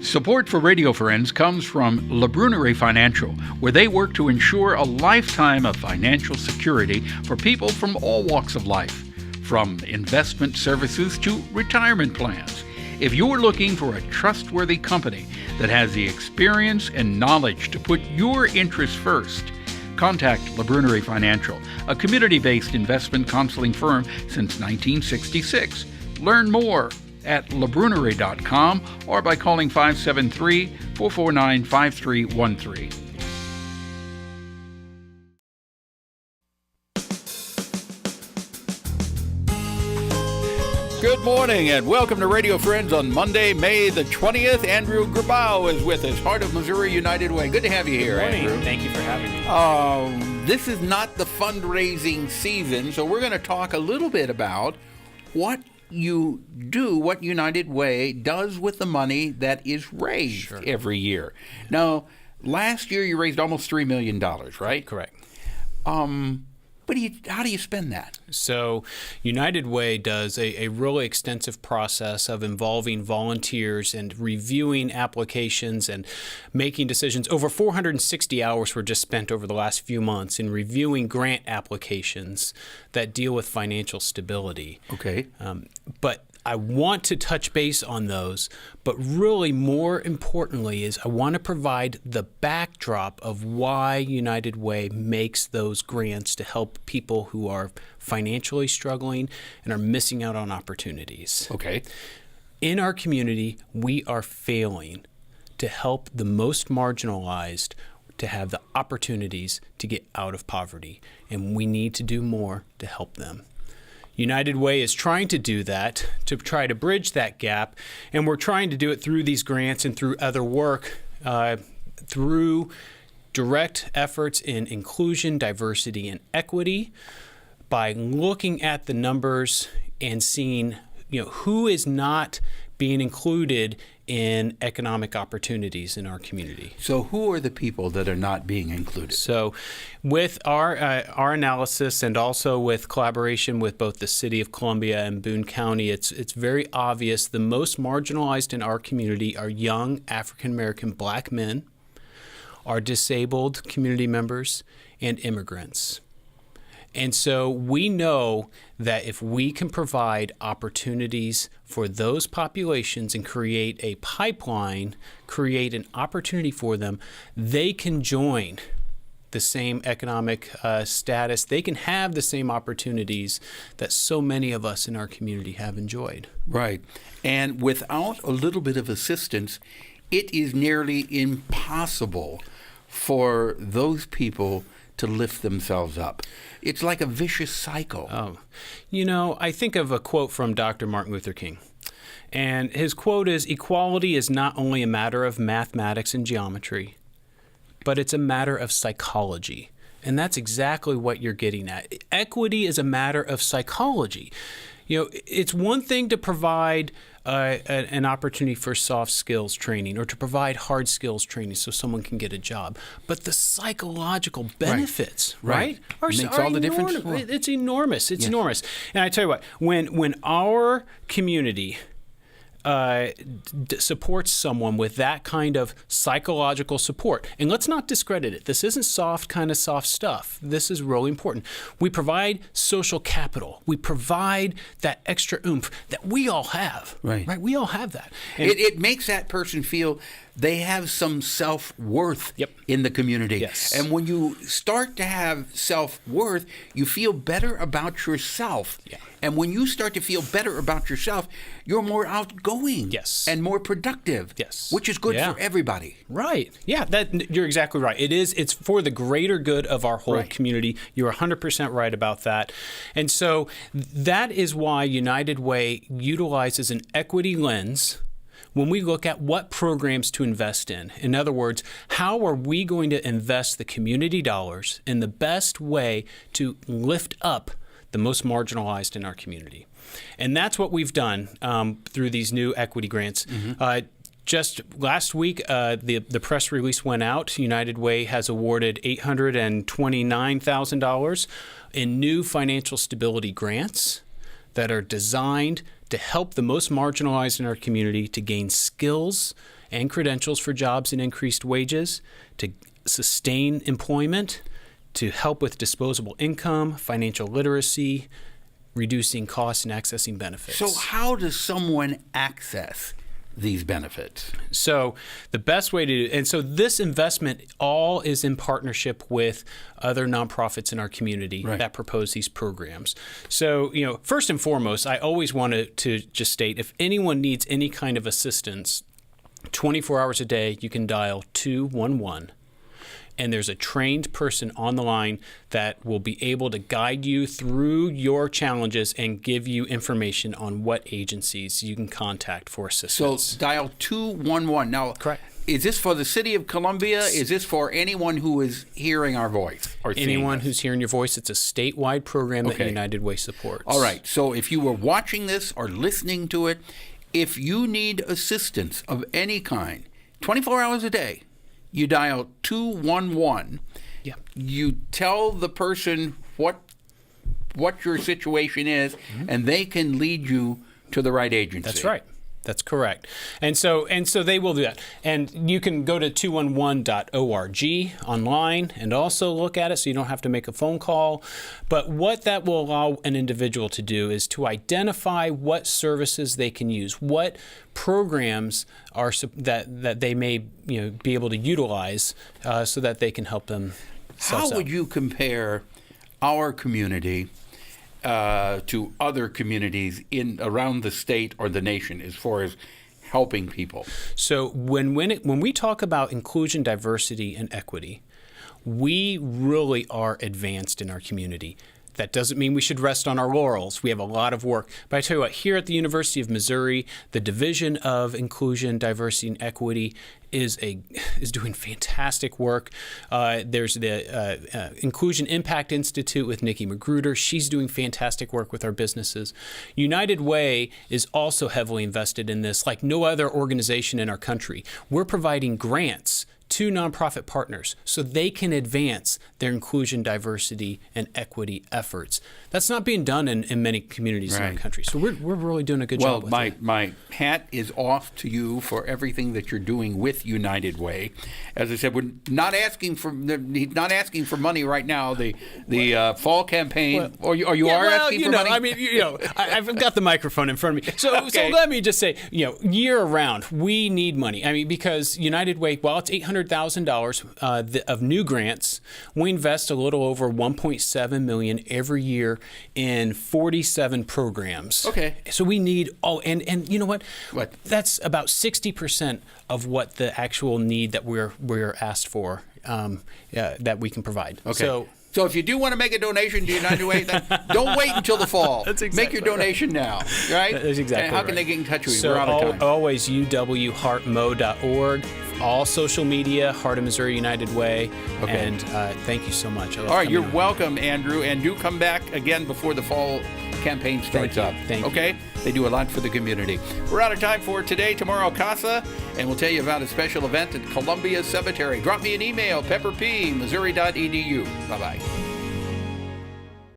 Support for Radio Friends comes from La Brunerie Financial, where they work to ensure a lifetime of financial security for people from all walks of life, from investment services to retirement plans. If you're looking for a trustworthy company that has the experience and knowledge to put your interests first, contact La Brunerie Financial, a community-based investment counseling firm since 1966. Learn more at labrunerie.com or by calling 573-449-5313. Good morning and welcome to Radio Friends on Monday, May the 20th. Andrew Grabau is with us, Heart of Missouri United Way. Good to have you here, Andrew. Thank you for having me. This is not the fundraising season, so we're going to talk a little bit about what you do, what United Way does with the money that is raised every year. Now, last year you raised almost $3 million, right? Correct. But how do you spend that? So United Way does a really extensive process of involving volunteers and reviewing applications and making decisions. Over 460 hours were just spent over the last few months in reviewing grant applications that deal with financial stability. Okay. But I want to touch base on those, but really more importantly is I want to provide the backdrop of why United Way makes those grants to help people who are financially struggling and are missing out on opportunities. Okay. In our community, we are failing to help the most marginalized to have the opportunities to get out of poverty, and we need to do more to help them. United Way is trying to do that, to try to bridge that gap, and we're trying to do it through these grants and through other work, through direct efforts in inclusion, diversity, and equity, by looking at the numbers and seeing, who is not being included in economic opportunities in our community. So who are the people that are not being included? So with our analysis and also with collaboration with both the City of Columbia and Boone County, it's very obvious the most marginalized in our community are young African-American Black men, our disabled community members, and immigrants. And so we know that if we can provide opportunities for those populations and create a pipeline, create an opportunity for them, they can join the same economic status. They can have the same opportunities that so many of us in our community have enjoyed. Right. And without a little bit of assistance, it is nearly impossible for those people to lift themselves up. It's like a vicious cycle. Oh, I think of a quote from Dr. Martin Luther King. And his quote is, "Equality is not only a matter of mathematics and geometry, but it's a matter of psychology." And that's exactly what you're getting at. Equity is a matter of psychology. It's one thing to provide an opportunity for soft skills training or to provide hard skills training so someone can get a job. But the psychological benefits, right? Makes all the difference. It's enormous. It's enormous. And I tell you what, when our community supports someone with that kind of psychological support. And let's not discredit it. This isn't soft stuff. This is really important. We provide social capital. We provide that extra oomph that we all have. Right? We all have that. And it makes that person feel they have some self-worth in the community. Yes. And when you start to have self-worth, you feel better about yourself. Yeah. And when you start to feel better about yourself, you're more outgoing. Yes. And more productive. Yes. Which is good for everybody. Right. Yeah, you're exactly right. It's for the greater good of our whole community. You're 100% right about that. And so that is why United Way utilizes an equity lens when we look at what programs to invest in. In other words, how are we going to invest the community dollars in the best way to lift up the most marginalized in our community? And that's what we've done through these new equity grants. Just last week, the press release went out. United Way has awarded $829,000 in new financial stability grants that are designed to help the most marginalized in our community to gain skills and credentials for jobs and increased wages, to sustain employment, to help with disposable income, financial literacy, reducing costs, and accessing benefits. So how does someone access these benefits? So the best way to, and so this investment all is in partnership with other nonprofits in our community that propose these programs. So, first and foremost, I always want to just state, if anyone needs any kind of assistance, 24 hours a day, you can dial 211. And there's a trained person on the line that will be able to guide you through your challenges and give you information on what agencies you can contact for assistance. So dial 211. Now, correct. Is this for the city of Columbia? Is this for anyone who is hearing our voice? Or anyone who's hearing your voice. It's a statewide program that United Way supports. All right. So if you were watching this or listening to it, if you need assistance of any kind, 24 hours a day, you dial 211. Yeah. You tell the person what your situation is, and they can lead you to the right agency. That's right. That's correct. And so they will do that. And you can go to 211.org online and also look at it, so you don't have to make a phone call. But what that will allow an individual to do is to identify what services they can use, what programs are that they may be able to utilize so that they can help them. How would you compare our community to other communities around the state or the nation as far as helping people? So when we talk about inclusion, diversity, and equity, we really are advanced in our community. That doesn't mean we should rest on our laurels. We have a lot of work. But I tell you what, here at the University of Missouri, the Division of Inclusion, Diversity, and Equity is doing fantastic work. There's the Inclusion Impact Institute with Nikki Magruder. She's doing fantastic work with our businesses. United Way is also heavily invested in this, like no other organization in our country. We're providing grants to nonprofit partners so they can advance their inclusion, diversity, and equity efforts. That's not being done in many communities in our country. So we're really doing a good job with it. My hat is off to you for everything that you're doing with United Way. As I said, we're not asking for money right now. The fall campaign, asking for money. I mean, I've got the microphone in front of me. So let me just say, year round, we need money. I mean, because United Way, while it's $800,000 of new grants, we invest a little over $1.7 million every year in 47 programs. Okay. So we need and you know what? What? That's about 60% of what the actual need that we're asked for that we can provide. Okay. So if you do want to make a donation to United Way, then don't wait until the fall. That's exactly Make your donation now, right? That's exactly and how can they get in touch with you? So We're out of time. Always uwheartmo.org. All social media, Heart of Missouri United Way. Okay. And thank you so much. All right, you're welcome, Andrew. And do come back again before the fall campaign starts up. Thank you. Okay? They do a lot for the community. We're out of time for today. Tomorrow, Casa, and we'll tell you about a special event at Columbia Cemetery. Drop me an email, pepperp, missouri.edu. Bye-bye.